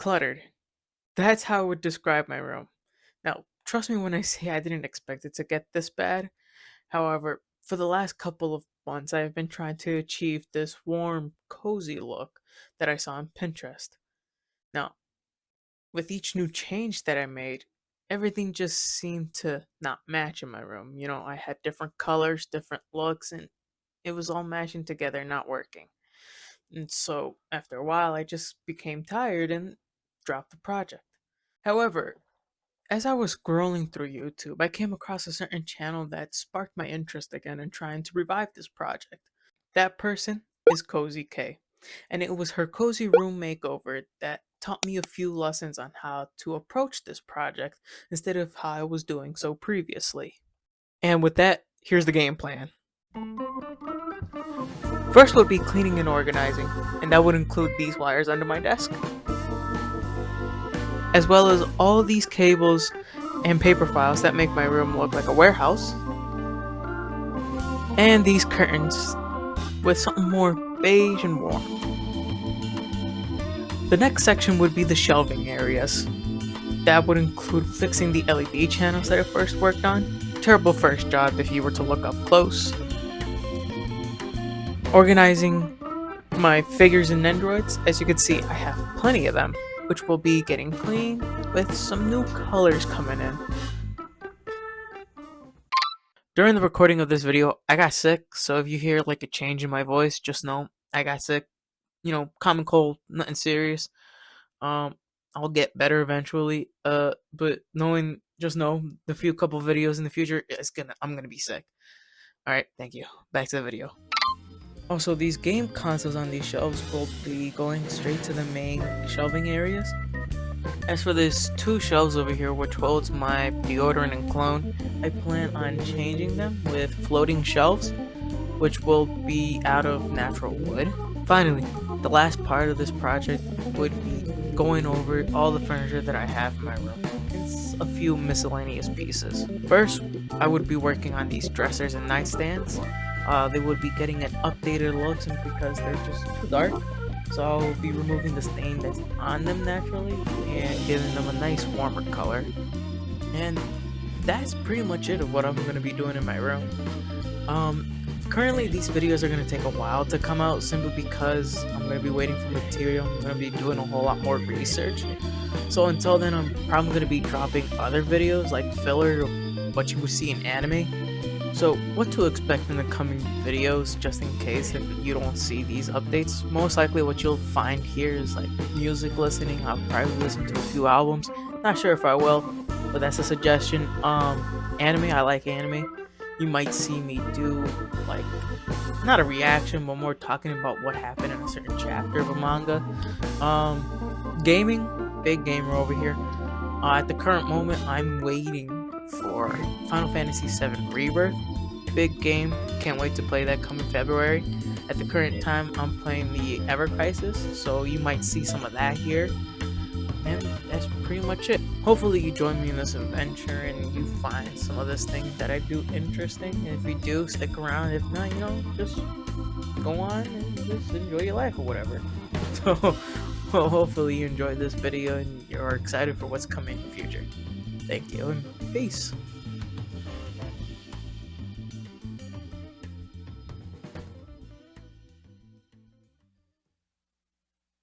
cluttered. That's how I would describe my room. Now, trust me when I say I didn't expect it to get this bad. However, for the last couple of months, I have been trying to achieve this warm, cozy look that I saw on Pinterest. Now, with each new change that I made, everything just seemed to not match in my room. I had different colors, different looks, and it was all mashing together, not working. And so, after a while, I just became tired and dropped the project. However, as I was scrolling through YouTube, I came across a certain channel that sparked my interest again in trying to revive this project. That person is Cozy K, and it was her Cozy Room Makeover that taught me a few lessons on how to approach this project instead of how I was doing so previously. And with that, here's the game plan. First would be cleaning and organizing, and that would include these wires under my desk, as well as all these cables and paper files that make my room look like a warehouse, and these curtains with something more beige and warm. The next section would be the shelving areas. That would include fixing the LED channels that I first worked on. Terrible first job if you were to look up close. Organizing my figures and Nendroids. As you can see, I have plenty of them, which will be getting clean with some new colors coming in. During the recording of this video, I got sick, so if you hear like a change in my voice, just know I got sick. Common cold, nothing serious. I'll get better eventually. But just know the few couple videos in the future, I'm gonna be sick. All right, thank you. Back to the video. Also, these game consoles on these shelves will be going straight to the main shelving areas. As for these two shelves over here, which holds my deodorant and cologne, I plan on changing them with floating shelves, which will be out of natural wood. Finally, the last part of this project would be going over all the furniture that I have in my room. It's a few miscellaneous pieces. First, I would be working on these dressers and nightstands. They would be getting an updated look simply because they're just too dark. So I'll be removing the stain that's on them naturally and giving them a nice warmer color. And that's pretty much it of what I'm going to be doing in my room. Currently these videos are going to take a while to come out simply because I'm going to be waiting for material. I'm going to be doing a whole lot more research. So until then, I'm probably going to be dropping other videos like filler of what you would see in anime. So what to expect in the coming videos, just in case if you don't see these updates. Most likely what you'll find here is like music listening. I'll probably listen to a few albums. Not sure if I will, but that's a suggestion. Anime, I like anime. You might see me do like, not a reaction, but more talking about what happened in a certain chapter of a manga. Gaming, big gamer over here. At the current moment, I'm waiting for Final Fantasy VII Rebirth. Big game, can't wait to play that coming February. At the current time, I'm playing the Ever Crisis, so you might see some of that here. And that's pretty much it. Hopefully you join me in this adventure and you find some of this thing that I do interesting. And if you do, stick around. If not, just go on and just enjoy your life or whatever. So, well, hopefully you enjoyed this video and you're excited for what's coming in the future. Thank you and peace.